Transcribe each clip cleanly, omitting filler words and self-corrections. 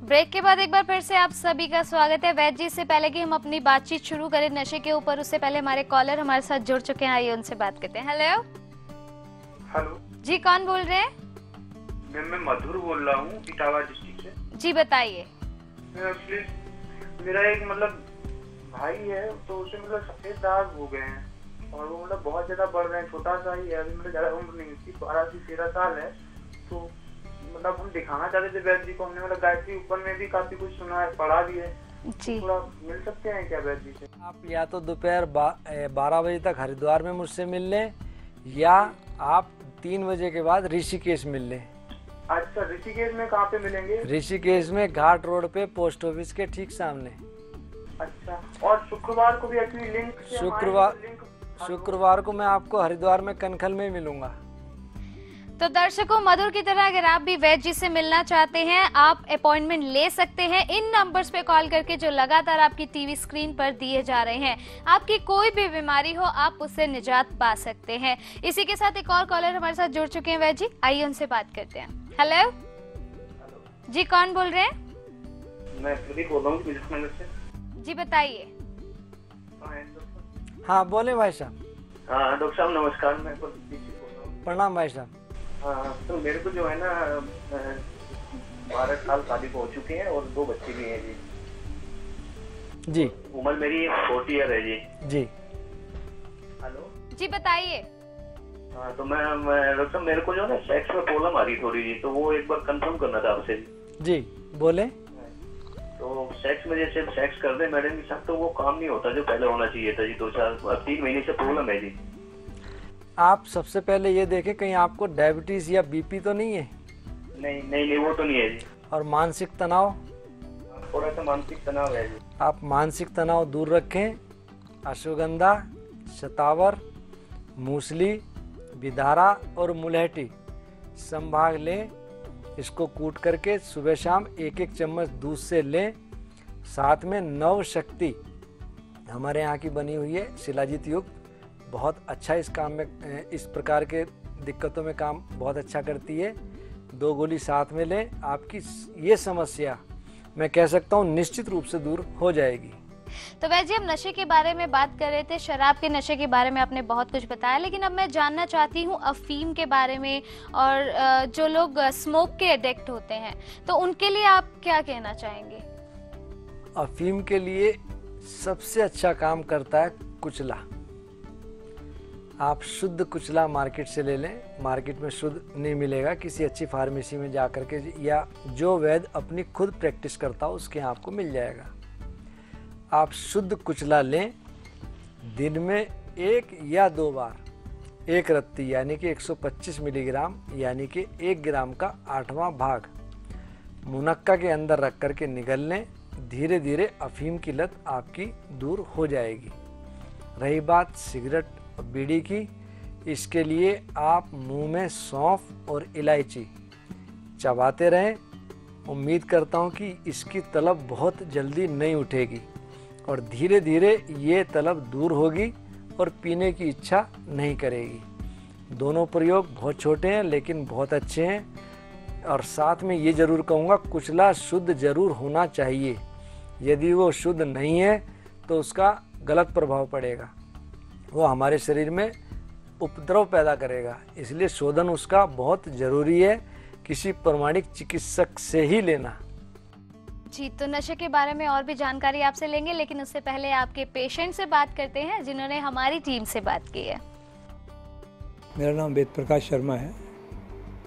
Break के बाद एक बार फिर से आप सभी का स्वागत है। वैद जी, से पहले कि हम अपनी बातचीत शुरू करें नशे के ऊपर, उससे पहले हमारे कॉलर हमारे साथ जुड़ चुके हैं, आइए उनसे बात करते हैं। हेलो हेलो जी, कौन बोल रहे हैं? मैं मधुर बोल रहा हूँ, इटावा डिस्ट्रिक्ट से। जी बताइए। प्लीज, मेरा एक भाई है, तो उसे सफेद दाग हो गए हैं और वो बहुत ज्यादा बढ़ रहे हैं। छोटा सा ही है, अभी ज्यादा उम्र नहीं, उसकी 12 से 13 साल है। तो हम दिखाना चाहते थे वैद्य जी को। हमने गायत्री ऊपर में भी काफी कुछ सुना है, पढ़ा भी है। जी, थोड़ा मिल सकते हैं क्या वैद्य जी से? आप या तो दोपहर 12 बजे तक हरिद्वार में मुझसे मिल लें, या आप 3 बजे के बाद ऋषिकेश मिल लें। अच्छा, ऋषिकेश में कहाँ पे मिलेंगे? ऋषिकेश में घाट रोड पे पोस्ट ऑफिस के ठीक सामने। अच्छा, और शुक्रवार को भी एक्चुअली लिंक शुक्रवार को मैं आपको हरिद्वार में कनखल में मिलूंगा। तो दर्शकों, मधुर की तरह अगर आप भी वैद जी से मिलना चाहते हैं, आप अपॉइंटमेंट ले सकते हैं इन नंबर्स पे कॉल करके जो लगातार आपकी टीवी स्क्रीन पर दिए जा रहे हैं। आपकी कोई भी बीमारी हो, आप उससे निजात पा सकते हैं। इसी के साथ एक और कॉलर हमारे साथ जुड़ चुके हैं वैद जी, आइए उनसे बात करते हैं। हेलो जी, कौन बोल रहे हैं? मैं प्रदीप बोल रहा हूँ नगर से। जी बताइए। हाँ बोले भाई साहब। हाँ डॉक्टर साहब नमस्कार, मैं प्रदीप बोल रहा हूँ। प्रणाम भाई साहब। हाँ, तो मेरे को जो है ना 12 साल शादी को हो चुके हैं और 2 बच्चे भी हैं जी। जी, उम्र मेरी 40 ईयर है जी। जी हेलो जी बताइए। हाँ, तो मैं डॉक्टर साहब, मेरे को जो है ना सेक्स में प्रॉब्लम आ रही थोड़ी जी, तो वो एक बार कंफर्म करना था आपसे। जी बोले। तो सेक्स में जैसे सेक्स कर दे मैडम के साथ, तो वो काम नहीं होता जो पहले होना चाहिए था जी। 3 महीने से प्रॉब्लम है जी। आप सबसे पहले ये देखें कहीं आपको डायबिटीज या बीपी तो नहीं है? नहीं नहीं नहीं, वो तो नहीं है जी। और मानसिक तनाव? थोड़ा सा मानसिक तनाव है जी। आप मानसिक तनाव दूर रखें। अश्वगंधा, शतावर, मूसली, बिदारा और मुलहटी संभाग लें। इसको कूट करके सुबह शाम 1-1 चम्मच दूध से लें। साथ में नव शक्ति हमारे यहाँ की बनी हुई है, शिलाजीत युक्त, बहुत अच्छा इस काम में, इस प्रकार के दिक्कतों में काम बहुत अच्छा करती है। 2 गोली साथ में लें, आपकी ये समस्या मैं कह सकता हूँ निश्चित रूप से दूर हो जाएगी। तो वैसे हम नशे के बारे में बात कर रहे थे, शराब के नशे के बारे में आपने बहुत कुछ बताया, लेकिन अब मैं जानना चाहती हूँ अफीम के बारे में। और जो लोग स्मोक के एडिक्ट होते हैं, तो उनके लिए आप क्या कहना चाहेंगे? अफीम के लिए सबसे अच्छा काम करता है कुचला। आप शुद्ध कुचला मार्केट से ले लें। मार्केट में शुद्ध नहीं मिलेगा, किसी अच्छी फार्मेसी में जा कर के, या जो वैद्य अपनी खुद प्रैक्टिस करता हो उसके यहाँ आपको मिल जाएगा। आप शुद्ध कुचला लें। दिन में 1 या 2 बार 1 रत्ती यानी कि 125 मिलीग्राम यानी कि 1 ग्राम का 8वां भाग मुनक्का के अंदर रख कर के निगल लें। धीरे धीरे अफीम की लत आपकी दूर हो जाएगी। रही बात सिगरेट और बीड़ी की, इसके लिए आप मुंह में सौंफ और इलायची चबाते रहें। उम्मीद करता हूं कि इसकी तलब बहुत जल्दी नहीं उठेगी और धीरे धीरे ये तलब दूर होगी और पीने की इच्छा नहीं करेगी। दोनों प्रयोग बहुत छोटे हैं लेकिन बहुत अच्छे हैं। और साथ में ये ज़रूर कहूँगा, कुचला शुद्ध ज़रूर होना चाहिए। यदि वो शुद्ध नहीं है तो उसका गलत प्रभाव पड़ेगा, वो हमारे शरीर में उपद्रव पैदा करेगा। इसलिए शोधन उसका बहुत ज़रूरी है, किसी प्रमाणिक चिकित्सक से ही लेना। जी, तो नशे के बारे में और भी जानकारी आपसे लेंगे, लेकिन उससे पहले आपके पेशेंट से बात करते हैं जिन्होंने हमारी टीम से बात की है। मेरा नाम वेद प्रकाश शर्मा है।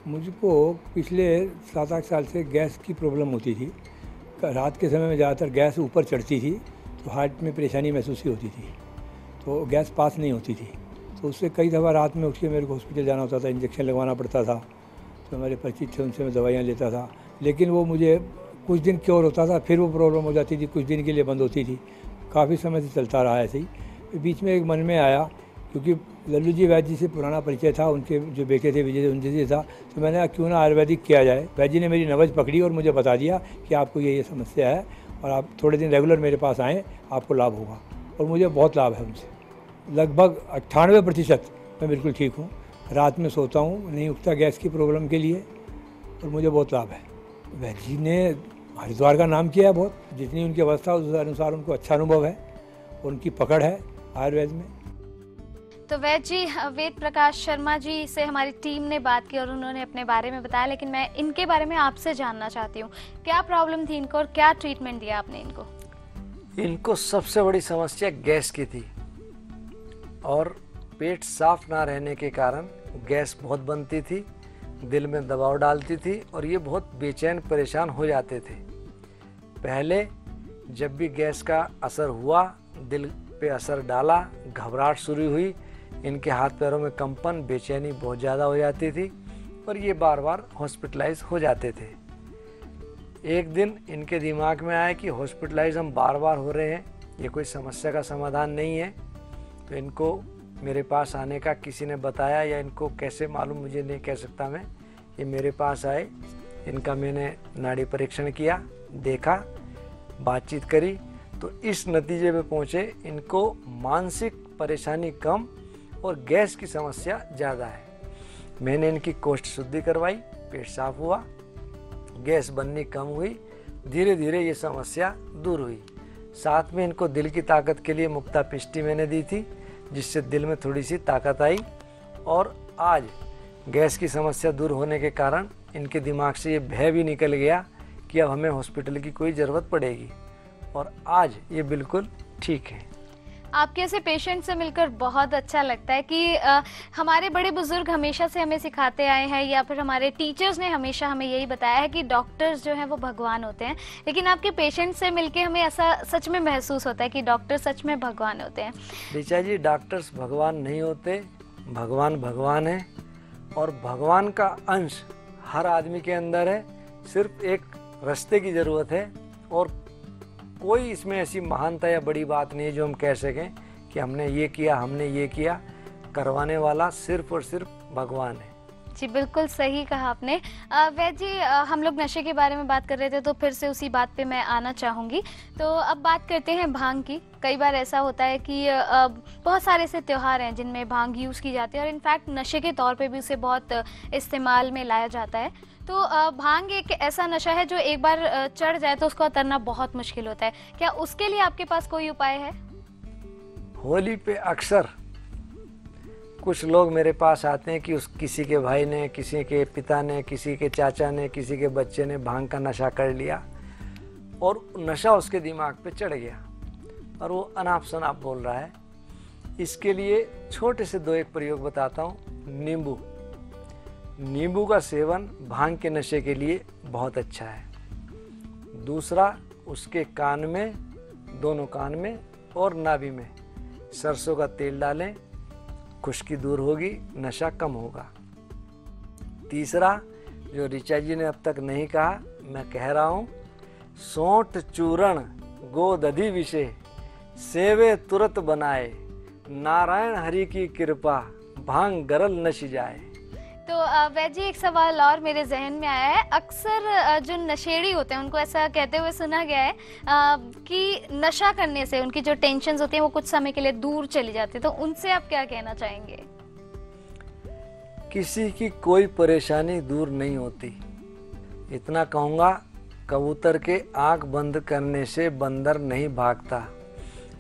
मुझको पिछले 7-8 साल से गैस की प्रॉब्लम होती थी। रात के समय में ज़्यादातर गैस ऊपर चढ़ती थी, तो हार्ट में परेशानी महसूस होती थी, तो गैस पास नहीं होती थी। तो उससे कई दफ़ा रात में उठ के मेरे को हॉस्पिटल जाना होता था, इंजेक्शन लगवाना पड़ता था। तो हमारे परिचित थे, उनसे मैं दवाइयाँ लेता था, लेकिन वो मुझे कुछ दिन क्योर होता था, फिर वो प्रॉब्लम हो जाती थी, कुछ दिन के लिए बंद होती थी। काफ़ी समय से चलता रहा ऐसे ही। बीच में एक मन में आया, क्योंकि लल्लू जी वैद्य जी से पुराना परिचय था, उनके जो बेटे थे विजय उनसे से था, तो मैंने क्यों ना आयुर्वेदिक किया जाए। वैद्य जी ने मेरी नब्ज पकड़ी और मुझे बता दिया कि आपको ये समस्या है और आप थोड़े दिन रेगुलर मेरे पास आएँ, आपको लाभ होगा। और मुझे बहुत लाभ है उनसे। लगभग 98% मैं बिल्कुल ठीक हूँ। रात में सोता हूँ, नहीं उठता गैस की प्रॉब्लम के लिए, और मुझे बहुत लाभ है। वैद्य जी ने हरिद्वार का नाम किया है बहुत, जितनी उनकी अवस्था उस अनुसार उनको अच्छा अनुभव है, उनकी पकड़ है आयुर्वेद में। तो वैद्य जी, वेद प्रकाश शर्मा जी से हमारी टीम ने बात की और उन्होंने अपने बारे में बताया, लेकिन मैं इनके बारे में आपसे जानना चाहती हूँ, क्या प्रॉब्लम थी इनको और क्या ट्रीटमेंट दिया आपने इनको? इनको सबसे बड़ी समस्या गैस की थी और पेट साफ ना रहने के कारण गैस बहुत बनती थी, दिल में दबाव डालती थी और ये बहुत बेचैन परेशान हो जाते थे। पहले जब भी गैस का असर हुआ, दिल पे असर डाला, घबराहट शुरू हुई, इनके हाथ पैरों में कंपन, बेचैनी बहुत ज़्यादा हो जाती थी और ये बार बार हॉस्पिटलाइज हो जाते थे। एक दिन इनके दिमाग में आया कि हॉस्पिटलाइज हम बार बार हो रहे हैं, ये कोई समस्या का समाधान नहीं है। तो इनको मेरे पास आने का किसी ने बताया, या इनको कैसे मालूम मुझे नहीं कह सकता मैं, ये मेरे पास आए, इनका मैंने नाड़ी परीक्षण किया, देखा, बातचीत करी, तो इस नतीजे पे पहुँचे इनको मानसिक परेशानी कम और गैस की समस्या ज़्यादा है। मैंने इनकी कोष्ठ शुद्धि करवाई, पेट साफ हुआ, गैस बननी कम हुई, धीरे धीरे ये समस्या दूर हुई। साथ में इनको दिल की ताकत के लिए मुक्ता पिष्टी मैंने दी थी, जिससे दिल में थोड़ी सी ताकत आई और आज गैस की समस्या दूर होने के कारण इनके दिमाग से ये भय भी निकल गया कि अब हमें हॉस्पिटल की कोई ज़रूरत पड़ेगी और आज ये बिल्कुल ठीक है। आपके ऐसे पेशेंट से मिलकर बहुत अच्छा लगता है कि हमारे बड़े बुजुर्ग हमेशा से हमें सिखाते आए हैं, या फिर हमारे टीचर्स ने हमेशा हमें यही बताया है कि डॉक्टर्स जो हैं वो भगवान होते हैं, लेकिन आपके पेशेंट से मिलके हमें ऐसा सच में महसूस होता है कि डॉक्टर सच में भगवान होते हैं। ऋचा जी, डॉक्टर्स भगवान नहीं होते, भगवान भगवान है और भगवान का अंश हर आदमी के अंदर है, सिर्फ एक रास्ते की ज़रूरत है और कोई इसमें ऐसी महानता या बड़ी बात नहीं है जो हम कह सकें कि हमने ये किया, हमने ये किया। करवाने वाला सिर्फ और सिर्फ भगवान है। जी बिल्कुल सही कहा आपने। वैद्य जी, हम लोग नशे के बारे में बात कर रहे थे तो फिर से उसी बात पे मैं आना चाहूँगी। तो अब बात करते हैं भांग की। कई बार ऐसा होता है कि बहुत सारे ऐसे त्योहार हैं जिनमें भांग यूज़ की जाती है और इनफैक्ट नशे के तौर पे भी उसे बहुत इस्तेमाल में लाया जाता है। तो भांग एक ऐसा नशा है जो एक बार चढ़ जाए तो उसको उतरना बहुत मुश्किल होता है। क्या उसके लिए आपके पास कोई उपाय है? होली पे अक्सर कुछ लोग मेरे पास आते हैं कि किसी के भाई ने, किसी के पिता ने, किसी के चाचा ने, किसी के बच्चे ने भांग का नशा कर लिया और नशा उसके दिमाग पे चढ़ गया और वो अनाप शनाप बोल रहा है। इसके लिए छोटे से दो एक प्रयोग बताता हूँ। नींबू का सेवन भांग के नशे के लिए बहुत अच्छा है। दूसरा, उसके कान में, दोनों कान में और नाभि में सरसों का तेल डालें, खुश्की दूर होगी, नशा कम होगा। तीसरा, जो ऋचा जी ने अब तक नहीं कहा, मैं कह रहा हूँ, सौंठ चूर्ण गोदधि विषे सेवे तुरत बनाए, नारायण हरि की कृपा भांग गरल नश जाए। तो वैद्य जी, एक सवाल और मेरे जहन में आया है। अक्सर जो नशेड़ी होते हैं उनको ऐसा कहते हुए सुना गया है कि नशा करने से उनकी जो टेंशन्स होती हैं वो कुछ समय के लिए दूर चली जाती है, तो उनसे आप क्या कहना चाहेंगे? किसी की कोई परेशानी दूर नहीं होती। इतना कहूँगा, कबूतर के आँख बंद करने से बंदर नहीं भागता।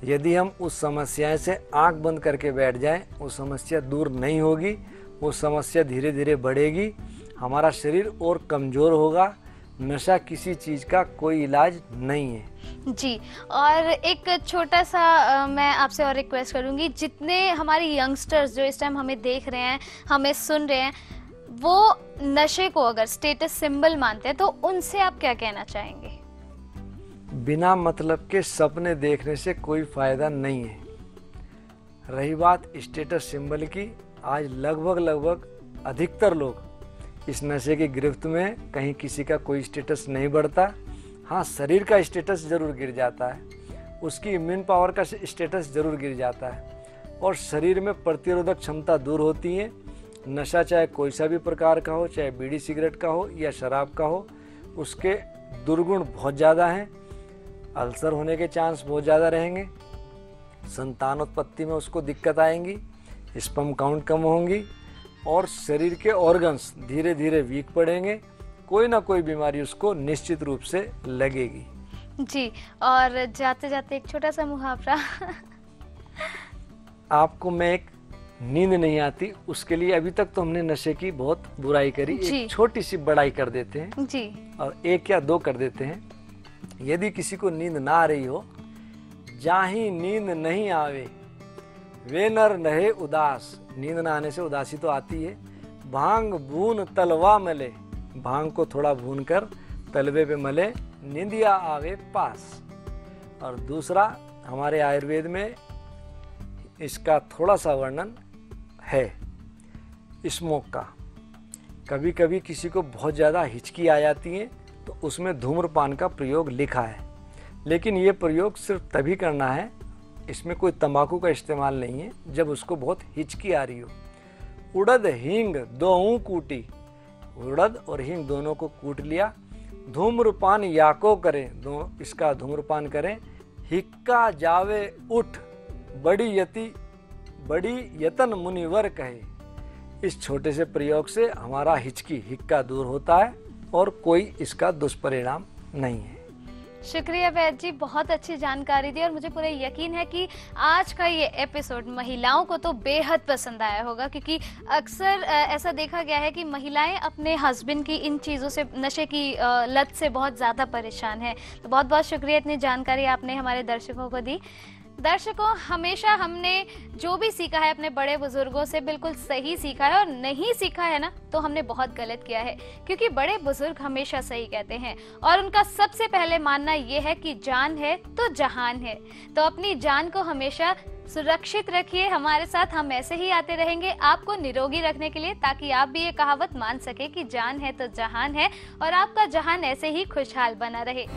यदि हम उस समस्या से आँख बंद करके बैठ जाएं, वो समस्या दूर नहीं होगी, वो समस्या धीरे धीरे बढ़ेगी, हमारा शरीर और कमज़ोर होगा। नशा किसी चीज़ का कोई इलाज नहीं है। जी, और एक छोटा सा मैं आपसे और रिक्वेस्ट करूँगी, जितने हमारे यंगस्टर्स जो इस टाइम हमें देख रहे हैं, हमें सुन रहे हैं, वो नशे को अगर स्टेटस सिंबल मानते हैं तो उनसे आप क्या कहना चाहेंगे? बिना मतलब के सपने देखने से कोई फ़ायदा नहीं है। रही बात स्टेटस सिंबल की, आज लगभग अधिकतर लोग इस नशे की गिरफ्त में, कहीं किसी का कोई स्टेटस नहीं बढ़ता। हाँ, शरीर का स्टेटस ज़रूर गिर जाता है, उसकी इम्यून पावर का स्टेटस ज़रूर गिर जाता है और शरीर में प्रतिरोधक क्षमता दूर होती है। नशा चाहे कोई सा भी प्रकार का हो, चाहे बीड़ी सिगरेट का हो या शराब का हो, उसके दुर्गुण बहुत ज़्यादा हैं। अल्सर होने के चांस बहुत ज़्यादा रहेंगे, संतानोत्पत्ति में उसको दिक्कत आएंगी, स्पर्म काउंट कम होंगी और शरीर के ऑर्गन्स धीरे धीरे वीक पड़ेंगे, कोई ना कोई बीमारी उसको निश्चित रूप से लगेगी। जी, और जाते जाते एक छोटा सा मुहावरा। आपको मैं एक नींद नहीं आती, उसके लिए अभी तक तो हमने नशे की बहुत बुराई करी, एक छोटी सी बड़ाई कर देते हैं जी, और एक या दो कर देते हैं। यदि किसी को नींद ना आ रही हो, जाही नींद नहीं आवे वे नर रहे उदास। नींद ना आने से उदासी तो आती है। भांग भून तलवा मले, भांग को थोड़ा भून कर तलवे पे मले, निंदिया आवे पास। और दूसरा, हमारे आयुर्वेद में इसका थोड़ा सा वर्णन है स्मोक का। कभी कभी किसी को बहुत ज़्यादा हिचकी आ जाती है तो उसमें धूम्रपान का प्रयोग लिखा है, लेकिन ये प्रयोग सिर्फ तभी करना है, इसमें कोई तंबाकू का इस्तेमाल नहीं है, जब उसको बहुत हिचकी आ रही हो। उड़द हींग दोहू कूटी, उड़द और हींग दोनों को कूट लिया। धूम्रपान याको करें, इसका धूम्रपान करें। हिक्का जावे उठ, बड़ी यतन मुनिवर कहे। इस छोटे से प्रयोग से हमारा हिक्का दूर होता है और कोई इसका दुष्परिणाम नहीं है। शुक्रिया वैद्य जी, बहुत अच्छी जानकारी दी और मुझे पूरा यकीन है कि आज का ये एपिसोड महिलाओं को तो बेहद पसंद आया होगा, क्योंकि अक्सर ऐसा देखा गया है कि महिलाएं अपने हस्बैंड की इन चीज़ों से, नशे की लत से बहुत ज़्यादा परेशान हैं। तो बहुत बहुत शुक्रिया, इतनी जानकारी आपने हमारे दर्शकों को दी। दर्शकों, हमेशा हमने जो भी सीखा है अपने बड़े बुजुर्गों से बिल्कुल सही सीखा है, और नहीं सीखा है ना तो हमने बहुत गलत किया है, क्योंकि बड़े बुजुर्ग हमेशा सही कहते हैं और उनका सबसे पहले मानना यह है कि जान है तो जहान है। तो अपनी जान को हमेशा सुरक्षित रखिए। हमारे साथ हम ऐसे ही आते रहेंगे आपको निरोगी रखने के लिए, ताकि आप भी ये कहावत मान सके कि जान है तो जहान है, और आपका जहान ऐसे ही खुशहाल बना रहे।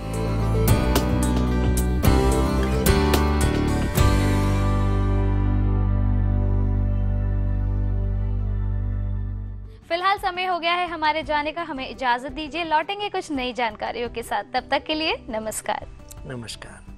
फिलहाल समय हो गया है हमारे जाने का, हमें इजाजत दीजिए। लौटेंगे कुछ नई जानकारियों के साथ, तब तक के लिए नमस्कार। नमस्कार।